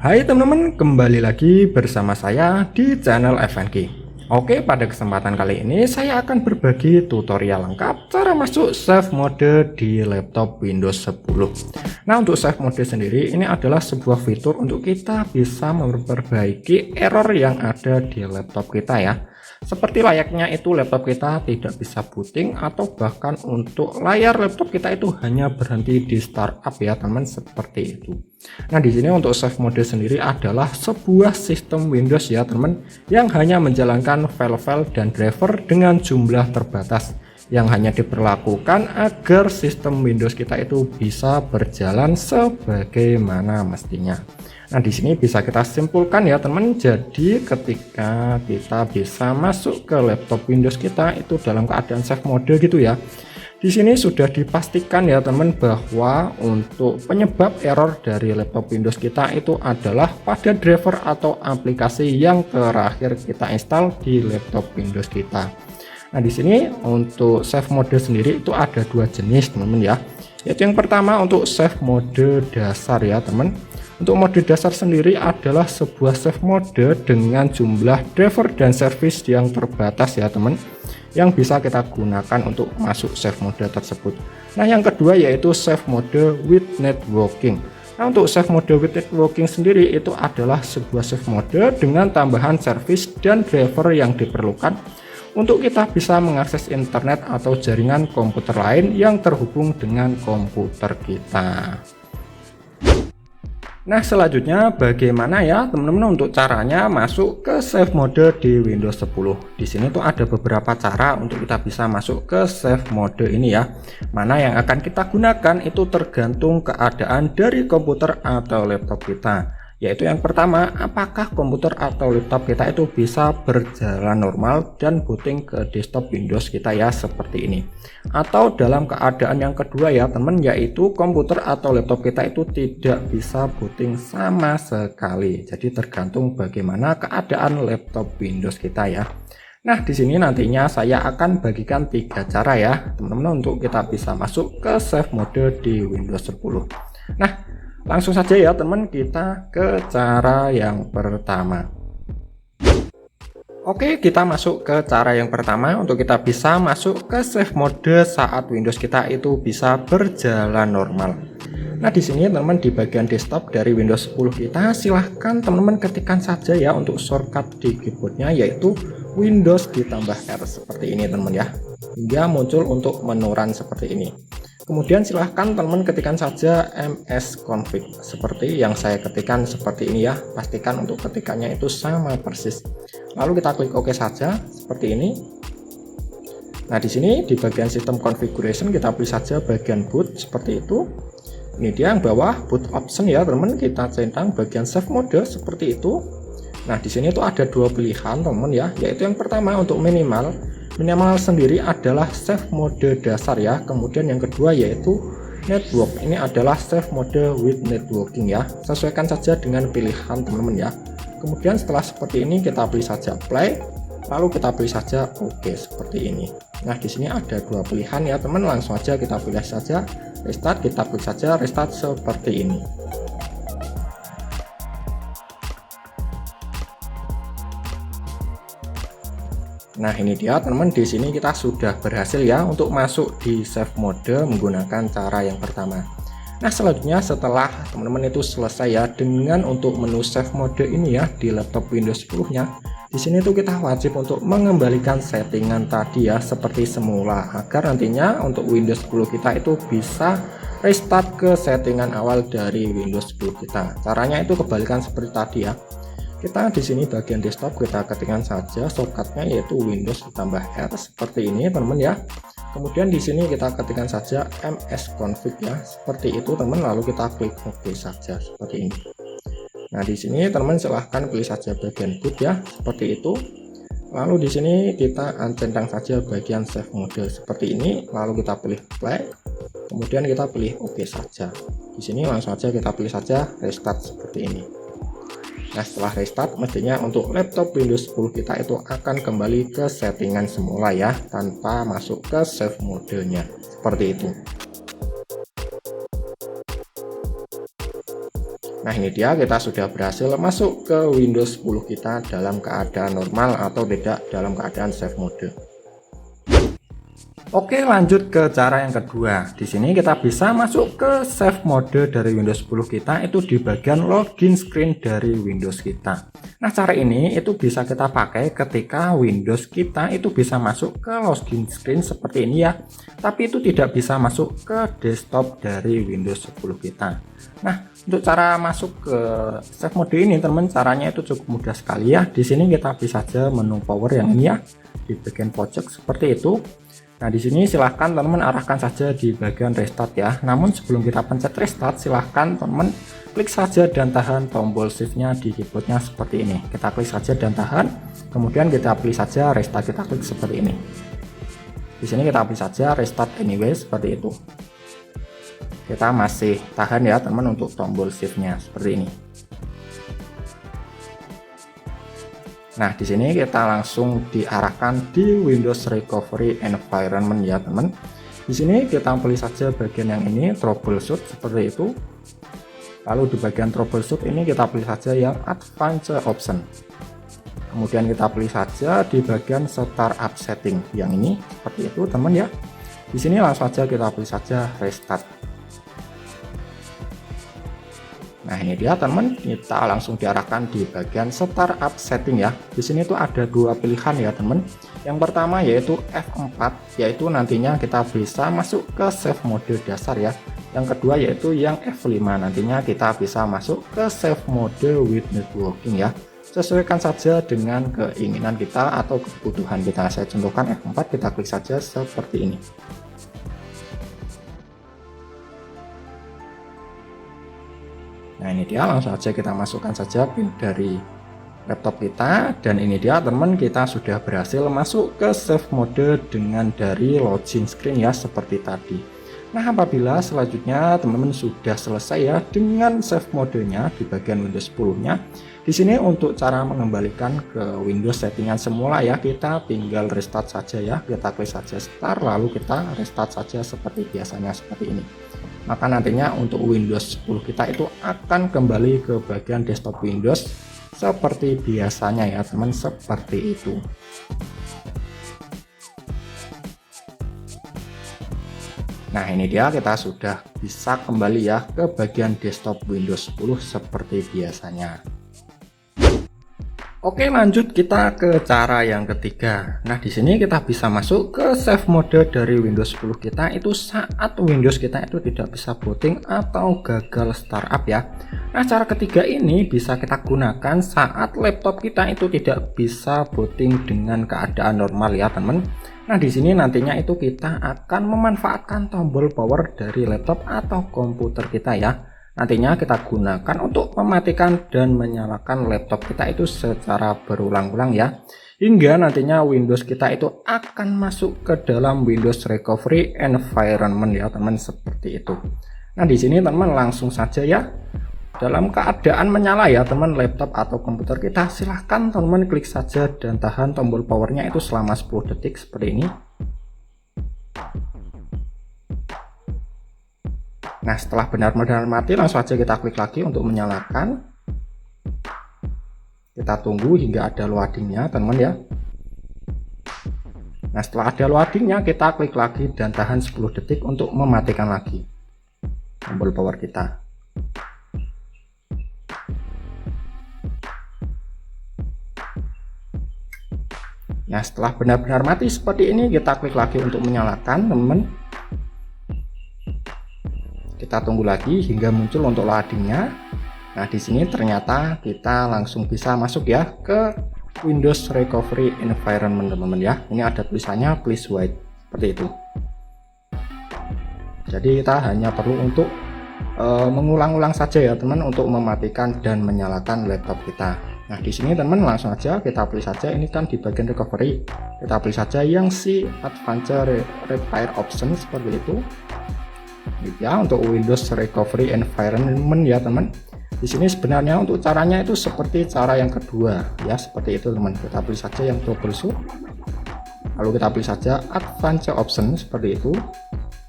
Hai teman-teman, kembali lagi bersama saya di channel FNK. Oke, pada kesempatan kali ini saya akan berbagi tutorial lengkap cara masuk save mode di laptop Windows 10. Nah, untuk save mode sendiri ini adalah sebuah fitur untuk kita bisa memperbaiki error yang ada di laptop kita ya. Seperti layaknya itu laptop kita tidak bisa booting atau bahkan untuk layar laptop kita itu hanya berhenti di startup ya teman, seperti itu. Nah, di sini untuk save mode sendiri adalah sebuah sistem Windows ya teman, yang hanya menjalankan file-file dan driver dengan jumlah terbatas yang hanya diperlakukan agar sistem Windows kita itu bisa berjalan sebagaimana mestinya. Nah, di sini bisa kita simpulkan ya teman, jadi ketika kita bisa masuk ke laptop Windows kita itu dalam keadaan save mode gitu ya. Di sini sudah dipastikan ya teman bahwa untuk penyebab error dari laptop Windows kita itu adalah pada driver atau aplikasi yang terakhir kita install di laptop Windows kita. Nah, di sini untuk save mode sendiri itu ada dua jenis teman-teman ya. Yaitu yang pertama untuk save mode dasar ya teman. Untuk mode dasar sendiri adalah sebuah save mode dengan jumlah driver dan service yang terbatas ya teman, yang bisa kita gunakan untuk masuk save mode tersebut. Nah, yang kedua yaitu save mode with networking. Nah, untuk save mode with networking sendiri itu adalah sebuah save mode dengan tambahan service dan driver yang diperlukan untuk kita bisa mengakses internet atau jaringan komputer lain yang terhubung dengan komputer kita. Nah, selanjutnya bagaimana ya teman-teman untuk caranya masuk ke save mode di Windows 10. Di sini tuh ada beberapa cara untuk kita bisa masuk ke save mode ini ya. Mana yang akan kita gunakan itu tergantung keadaan dari komputer atau laptop kita. Yaitu yang pertama, apakah komputer atau laptop kita itu bisa berjalan normal dan booting ke desktop Windows kita ya, seperti ini. Atau dalam keadaan yang kedua ya teman, yaitu komputer atau laptop kita itu tidak bisa booting sama sekali. Jadi tergantung bagaimana keadaan laptop Windows kita ya. Nah, di sini nantinya saya akan bagikan 3 cara ya teman-teman untuk kita bisa masuk ke save mode di Windows 10. Nah, langsung saja ya teman, kita ke cara yang pertama. Oke, kita masuk ke cara yang pertama untuk kita bisa masuk ke save mode saat Windows kita itu bisa berjalan normal. Nah, di sini teman-teman di bagian desktop dari Windows 10 kita, silahkan teman-teman ketikkan saja ya untuk shortcut di keyboardnya, yaitu Windows ditambah R seperti ini teman-teman ya, hingga muncul untuk menu run seperti ini. Kemudian silahkan teman-teman ketikkan saja msconfig seperti yang saya ketikkan seperti ini ya. Pastikan untuk ketikannya itu sama persis. Lalu kita klik OK saja seperti ini. Nah, di sini di bagian sistem configuration kita pilih saja bagian boot seperti itu. Ini dia yang bawah boot option ya teman-teman. Kita centang bagian save mode seperti itu. Nah, di sini tuh ada dua pilihan teman-teman ya. Yaitu yang pertama untuk minimal sendiri adalah save mode dasar ya. Kemudian yang kedua yaitu network, ini adalah save mode with networking ya. Sesuaikan saja dengan pilihan teman-teman ya. Kemudian setelah seperti ini kita pilih saja play, lalu kita pilih saja OK seperti ini. Nah, di sini ada dua pilihan ya teman, langsung aja kita pilih saja restart, kita pilih saja restart seperti ini. Nah, ini dia teman-teman, di sini kita sudah berhasil ya untuk masuk di save mode menggunakan cara yang pertama. Nah, selanjutnya setelah teman-teman itu selesai ya dengan untuk menu save mode ini ya di laptop Windows 10-nya, di sini tuh kita wajib untuk mengembalikan settingan tadi ya seperti semula agar nantinya untuk Windows 10 kita itu bisa restart ke settingan awal dari Windows 10 kita. Caranya itu kebalikan seperti tadi ya. Kita di sini bagian desktop kita ketikkan saja shortcutnya yaitu Windows ditambah R seperti ini teman-teman ya. Kemudian di sini kita ketikkan saja msconfig ya seperti itu teman, lalu kita klik OK saja seperti ini. Nah, di sini teman-teman silahkan pilih saja bagian boot ya seperti itu. Lalu di sini kita centang saja bagian save mode seperti ini, lalu kita pilih play. Kemudian kita pilih OK saja. Di sini langsung saja kita pilih saja restart seperti ini. Nah, setelah restart mestinya untuk laptop Windows 10 kita itu akan kembali ke settingan semula ya, tanpa masuk ke save modenya seperti itu. Nah ini dia, kita sudah berhasil masuk ke Windows 10 kita dalam keadaan normal atau tidak dalam keadaan safe mode. Oke, lanjut ke cara yang kedua. Di sini kita bisa masuk ke safe mode dari Windows 10 kita itu di bagian login screen dari Windows kita. Nah, cara ini itu bisa kita pakai ketika Windows kita itu bisa masuk ke login screen seperti ini ya. Tapi itu tidak bisa masuk ke desktop dari Windows 10 kita. Nah, untuk cara masuk ke safe mode ini, teman, caranya itu cukup mudah sekali ya. Di sini kita bisa saja menu power yang ini ya, di bagian pojok seperti itu. Nah, di sini silahkan teman-teman arahkan saja di bagian restart ya. Namun sebelum kita pencet restart, silahkan teman-teman klik saja dan tahan tombol shift-nya di keyboardnya seperti ini. Kita klik saja dan tahan, kemudian kita pilih saja restart, kita klik seperti ini. Di sini kita pilih saja restart anyway seperti itu. Kita masih tahan ya teman-teman untuk tombol shift-nya seperti ini. Nah, di sini kita langsung diarahkan di Windows Recovery Environment ya, teman. Di sini kita pilih saja bagian yang ini, troubleshoot seperti itu. Lalu di bagian troubleshoot ini kita pilih saja yang advanced option. Kemudian kita pilih saja di bagian startup setting yang ini seperti itu, teman ya. Di sini langsung saja kita pilih saja restart. Nah ini dia teman, kita langsung diarahkan di bagian startup setting ya. Di sini tuh ada dua pilihan ya teman. Yang pertama yaitu F4, yaitu nantinya kita bisa masuk ke safe mode dasar ya. Yang kedua yaitu yang F5, nantinya kita bisa masuk ke safe mode with networking ya. Sesuaikan saja dengan keinginan kita atau kebutuhan kita. Saya contohkan F4, kita klik saja seperti ini. Nah ini dia, langsung saja kita masukkan saja PIN dari laptop kita, dan ini dia teman, kita sudah berhasil masuk ke safe mode dengan dari login screen ya seperti tadi. Nah apabila selanjutnya teman-teman sudah selesai ya dengan safe modenya di bagian Windows 10 nya, di sini untuk cara mengembalikan ke Windows settingan semula ya, kita tinggal restart saja ya. Kita klik saja start, lalu kita restart saja seperti biasanya seperti ini. Maka nantinya untuk Windows 10 kita itu akan kembali ke bagian desktop Windows seperti biasanya ya teman, seperti itu. Nah ini dia, kita sudah bisa kembali ya ke bagian desktop Windows 10 seperti biasanya. Oke, lanjut kita ke cara yang ketiga. Nah, di sini kita bisa masuk ke safe mode dari Windows 10 kita itu saat Windows kita itu tidak bisa booting atau gagal startup ya. Nah, cara ketiga ini bisa kita gunakan saat laptop kita itu tidak bisa booting dengan keadaan normal ya, teman. Nah, di sini nantinya itu kita akan memanfaatkan tombol power dari laptop atau komputer kita ya. Nantinya kita gunakan untuk mematikan dan menyalakan laptop kita itu secara berulang-ulang ya, hingga nantinya Windows kita itu akan masuk ke dalam Windows Recovery Environment ya teman, seperti itu. Nah di sini teman langsung saja ya, dalam keadaan menyala ya teman laptop atau komputer kita, silahkan teman klik saja dan tahan tombol powernya itu selama 10 detik seperti ini. Nah setelah benar-benar mati, langsung saja kita klik lagi untuk menyalakan. Kita tunggu hingga ada loadingnya teman ya. Nah setelah ada loadingnya, kita klik lagi dan tahan 10 detik untuk mematikan lagi tombol power kita. Nah setelah benar-benar mati seperti ini, kita klik lagi untuk menyalakan teman. Kita tunggu lagi hingga muncul untuk loadingnya. Nah di sini ternyata kita langsung bisa masuk ya ke Windows Recovery Environment teman-teman ya. Ini ada tulisannya please wait seperti itu. Jadi kita hanya perlu untuk mengulang-ulang saja ya teman, untuk mematikan dan menyalakan laptop kita. Nah di sini teman langsung aja kita pilih saja, ini kan di bagian recovery, kita pilih saja yang si advanced repair option seperti itu. Ya untuk Windows Recovery Environment ya teman. Di sini sebenarnya untuk caranya itu seperti cara yang kedua ya, seperti itu teman. Kita pilih saja yang troubleshoot, lalu kita pilih saja advanced option seperti itu.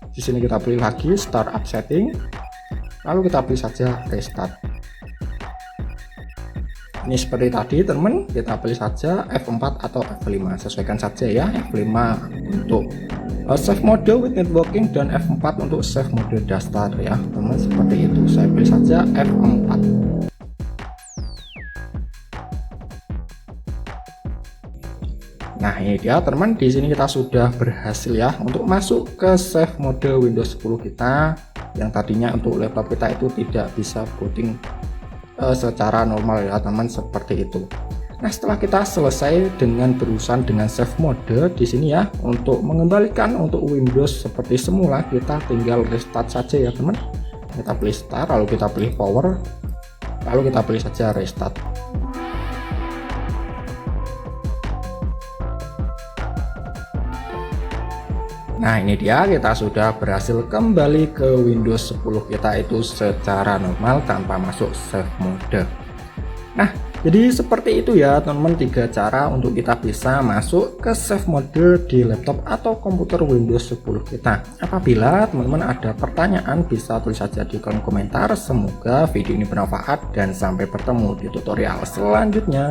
Di sini kita pilih lagi startup setting, lalu kita pilih saja restart. Ini seperti tadi teman, kita pilih saja F4 atau F5, sesuaikan saja ya. F5 untuk save mode with networking dan F4 untuk save mode daster ya teman, seperti itu. Saya pilih saja F4. Nah ini dia teman, di sini kita sudah berhasil ya untuk masuk ke save mode Windows 10 kita, yang tadinya untuk laptop kita itu tidak bisa booting secara normal ya teman, seperti itu. Nah setelah kita selesai dengan berurusan dengan save mode di sini ya, untuk mengembalikan untuk Windows seperti semula kita tinggal restart saja ya teman. Kita pilih start, lalu kita pilih power, lalu kita pilih saja restart. Nah ini dia, kita sudah berhasil kembali ke Windows 10 kita itu secara normal tanpa masuk save mode. Nah jadi seperti itu ya teman-teman, 3 cara untuk kita bisa masuk ke save mode di laptop atau komputer Windows 10 kita. Apabila teman-teman ada pertanyaan bisa tulis saja di kolom komentar. Semoga video ini bermanfaat dan sampai bertemu di tutorial selanjutnya.